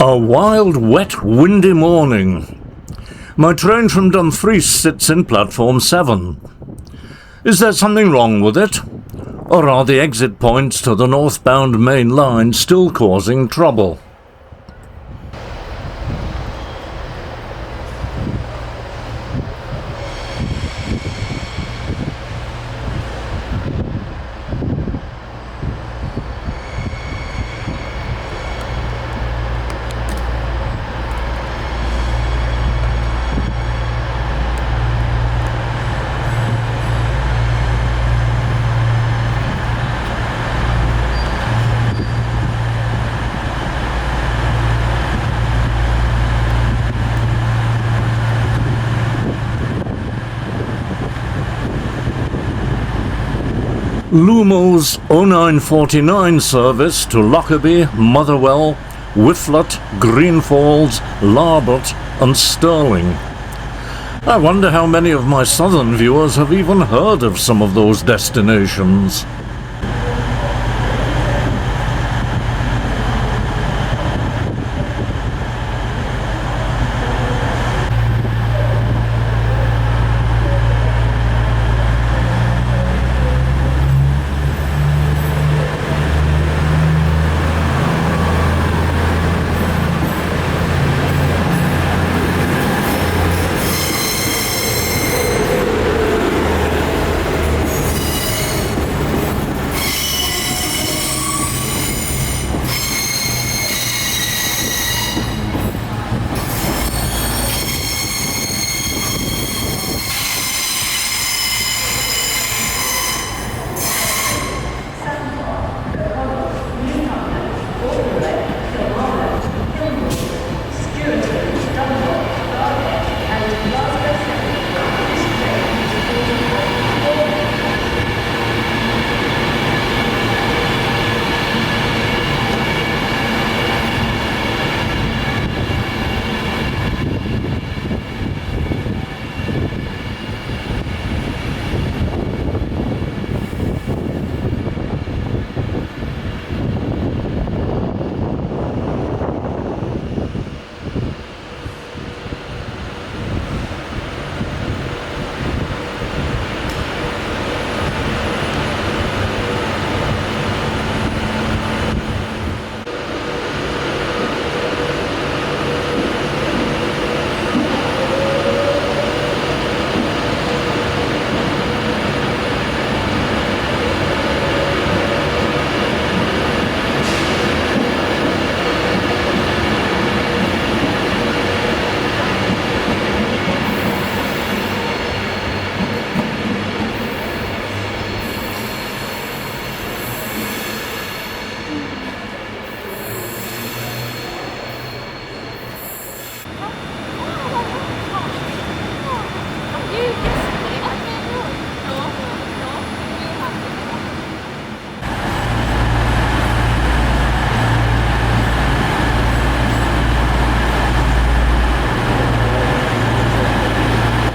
A wild, wet, windy morning. My train from Dumfries sits in platform 7. Is there something wrong with it? Or are the exit points to the northbound main line still causing trouble? Lumo's 0949 service to Lockerbie, Motherwell, Whifflet, Greenfalls, Larbert and Stirling. I wonder how many of my southern viewers have even heard of some of those destinations.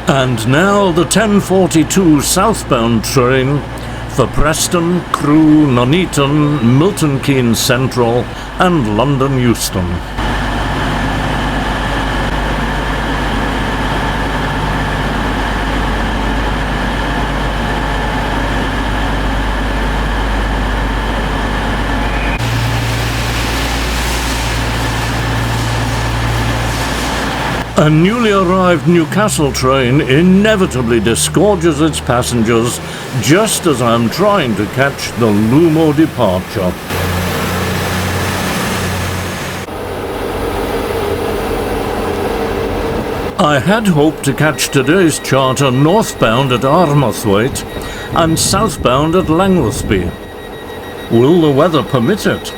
And now the 10:42 southbound train for Preston, Crewe, Nuneaton, Milton Keynes Central and London Euston. A newly arrived Newcastle train inevitably disgorges its passengers just as I'm trying to catch the Lumo departure. I had hoped to catch today's charter northbound at Armathwaite and southbound at Langworthby. Will the weather permit it?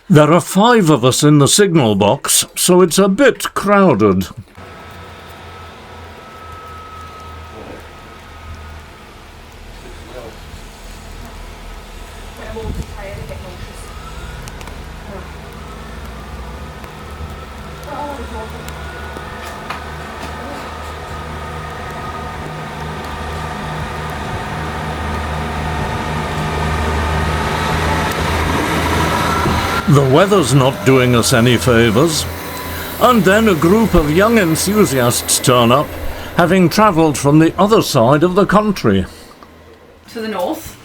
There are 5 of us in the signal box, so it's a bit crowded. The weather's not doing us any favours. And then a group of young enthusiasts turn up, having travelled from the other side of the country. To the north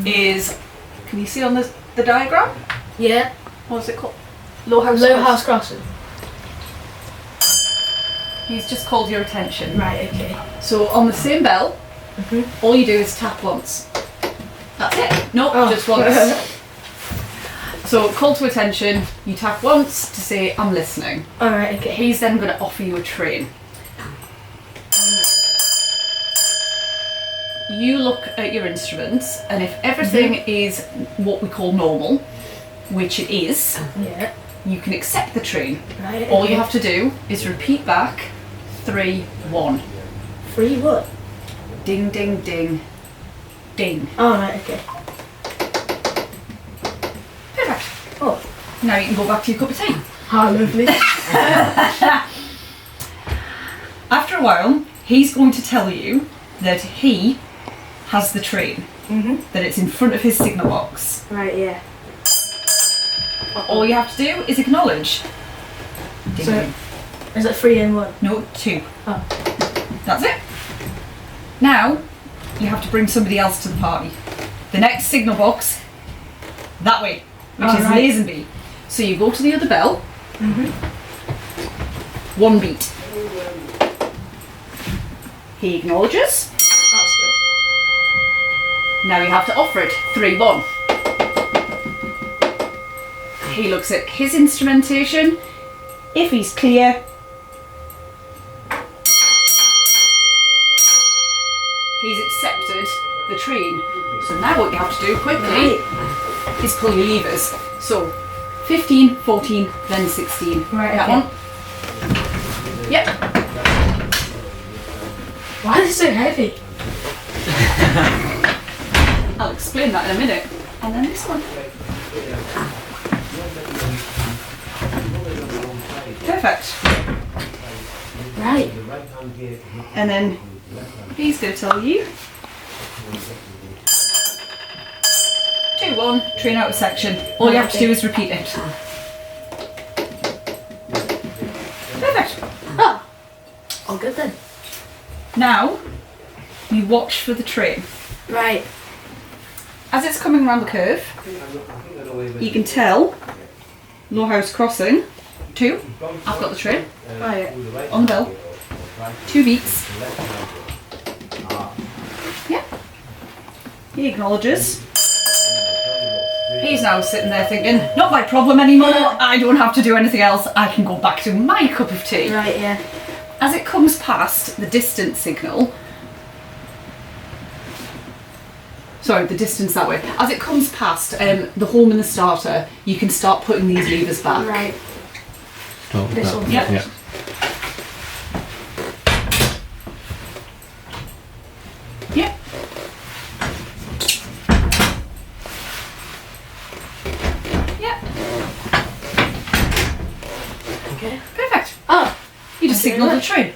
is, can you see on the diagram? Yeah. What's it called? Low House Crossing. He's just called your attention. Right, okay. So on the same bell, all you do is tap once. That's it. No, just once. So call to attention, you tap once to say, I'm listening. Alright, okay. He's then going to offer you a train. You look at your instruments, and if everything is what we call normal, which it is, Yeah. you can accept the train. Right, okay. All you have to do is repeat back 3, 1. 3 what? Ding, ding, ding, ding. Alright, okay. Perfect. Oh. Now you can go back to your cup of tea. How lovely. After a while, he's going to tell you that he has the train. That it's in front of his signal box. Right, yeah. All you have to do is acknowledge. Ding, So- ding. Is it 3 and 1? No, 2. Oh. That's it. Now, you have to bring somebody else to the party. The next signal box, that way, which is right. Lazenby. So you go to the other bell. 1 beat. He acknowledges. That's good. Now you have to offer it. 3, 1. He looks at his instrumentation. If he's clear, he's accepted the train. So now what you have to do quickly is pull your levers. So 15, 14, then 16. Right, That okay. one. Yep. Why is it so heavy? I'll explain that in a minute. And then this one. Perfect. Right. And then he's going to tell you 2, 1, train out of section. All you have to do is repeat it. Perfect. Oh. All good then. Now you watch for the train. Right. As it's coming around the curve, you can tell Low House Crossing. 2. I've got the train Right. on the bell. 2 beats. Yeah. He acknowledges. He's now sitting there thinking, not my problem anymore. I don't have to do anything else. I can go back to my cup of tea. Right, yeah. As it comes past the distance signal, sorry, the distance that way. As it comes past the home and the starter, you can start putting these levers back. Right. Oh, This one. Yep. yeah. Yep. Yep. Okay. Perfect. Oh. You just Thank you signalled the very train.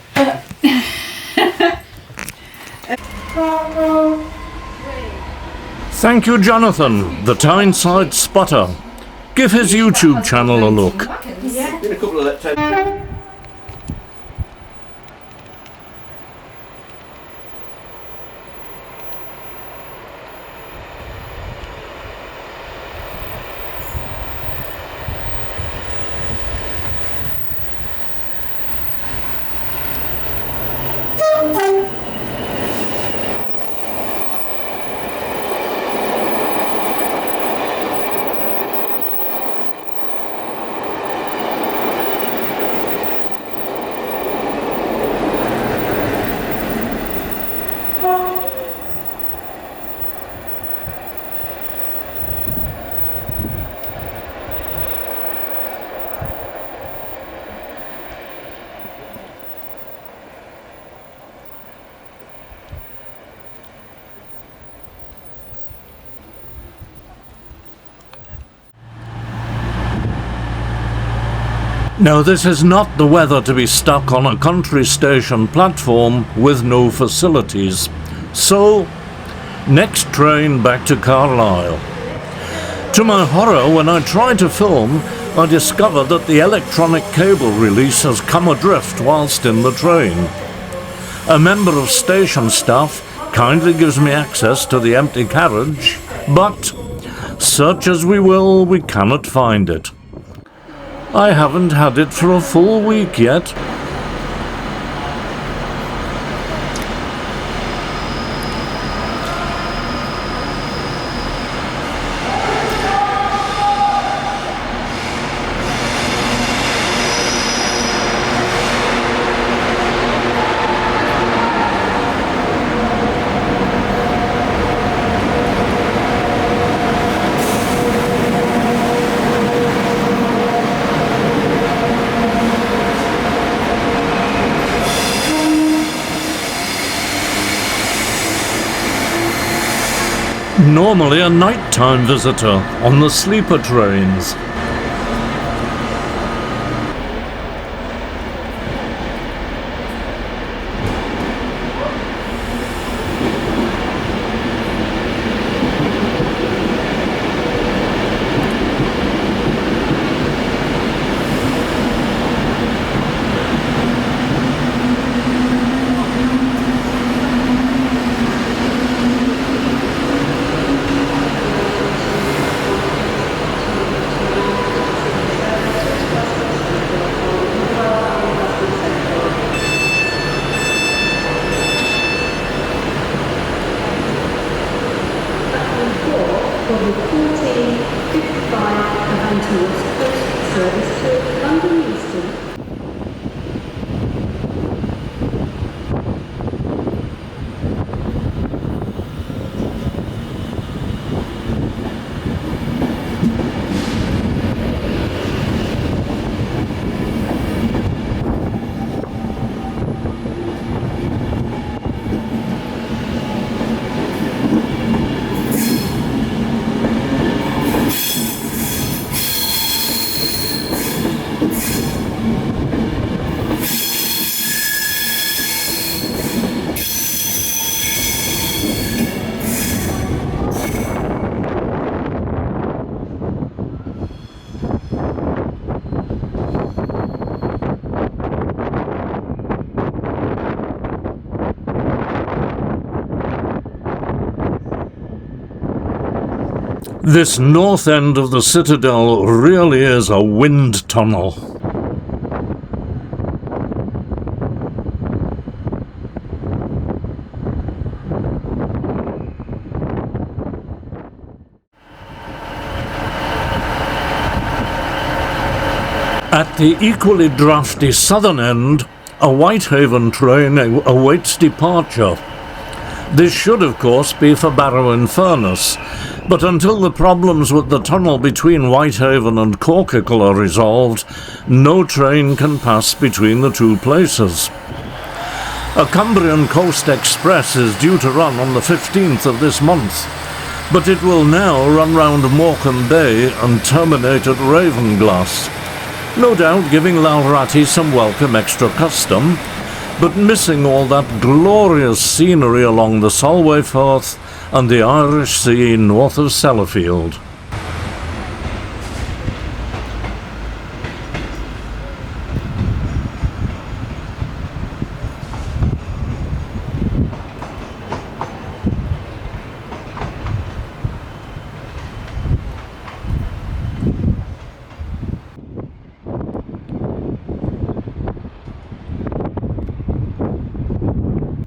Thank you, Jonathan, the Tyneside Spotter. Give his YouTube channel a look. Yeah. Been a couple of times. Now, this is not the weather to be stuck on a country station platform with no facilities. So, next train back to Carlisle. To my horror, when I tried to film, I discovered that the electronic cable release has come adrift whilst in the train. A member of station staff kindly gives me access to the empty carriage, but search as we will, we cannot find it. I haven't had it for a full week yet. Normally a nighttime visitor on the sleeper trains. This north end of the citadel really is a wind tunnel. At the equally drafty southern end, a Whitehaven train awaits departure. This should, of course, be for Barrow-in-Furness, but until the problems with the tunnel between Whitehaven and Corkicle are resolved, no train can pass between the two places. A Cumbrian Coast Express is due to run on the 15th of this month, but it will now run round Morecambe Bay and terminate at Ravenglass, no doubt giving Lalrati some welcome extra custom, but missing all that glorious scenery along the Solway Firth and the Irish Sea north of Sellafield.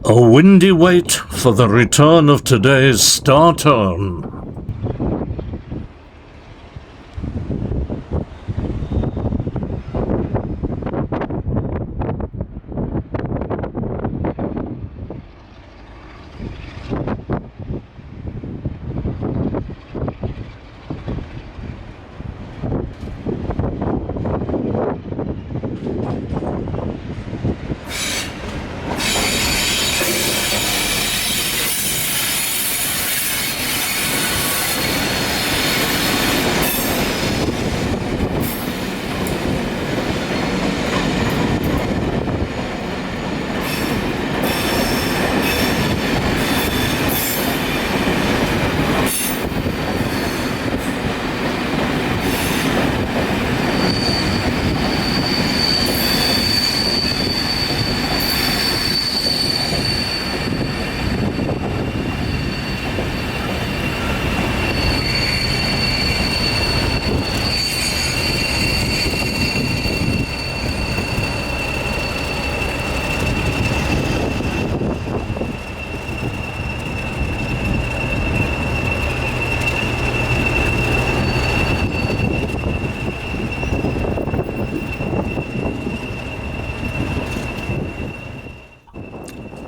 A windy wait for the return of today's star turn.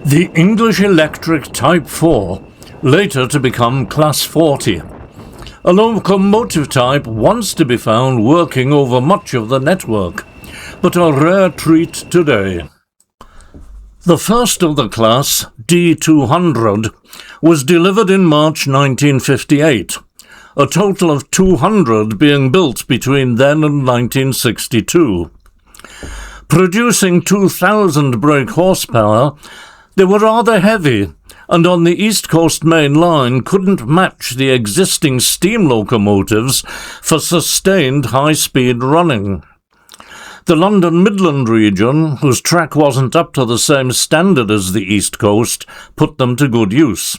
The English Electric Type 4, later to become Class 40. A locomotive type once to be found working over much of the network, but a rare treat today. The first of the class, D200, was delivered in March 1958, a total of 200 being built between then and 1962. Producing 2,000 brake horsepower, they were rather heavy, and on the East Coast Main Line couldn't match the existing steam locomotives for sustained high-speed running. The London Midland region, whose track wasn't up to the same standard as the East Coast, put them to good use.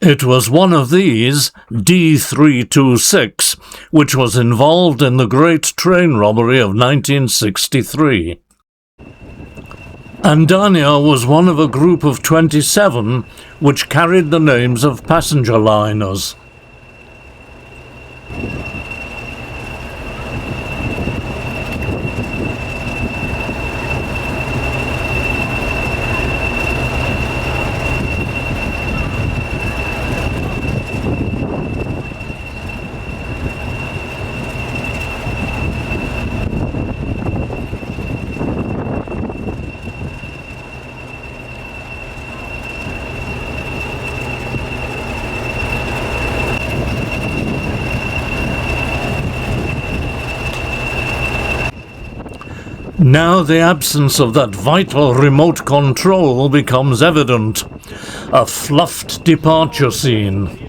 It was one of these, D213, which was involved in the Great Train Robbery of 1963. Andania was one of a group of 27 which carried the names of passenger liners. Now the absence of that vital remote control becomes evident. A fluffed departure scene.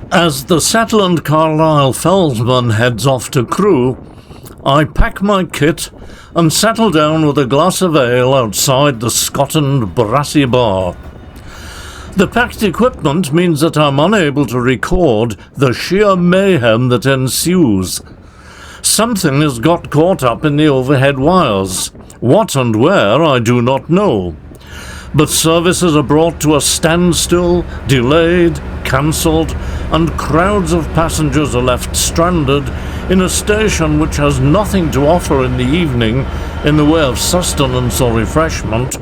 As the Shetland Carlisle Fellsman heads off to Crewe, I pack my kit and settle down with a glass of ale outside the Scotland Brassy Bar. The packed equipment means that I'm unable to record the sheer mayhem that ensues. Something has got caught up in the overhead wires. What and where I do not know. But services are brought to a standstill, delayed, cancelled, and crowds of passengers are left stranded in a station which has nothing to offer in the evening in the way of sustenance or refreshment,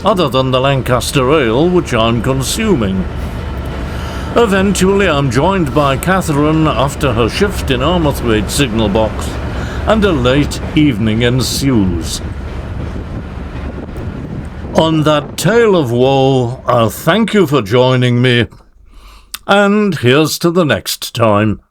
other than the Lancaster ale which I'm consuming. Eventually I'm joined by Catherine after her shift in Armathwaite signal box, and a late evening ensues. On that tale of woe, I'll thank you for joining me, and here's to the next time.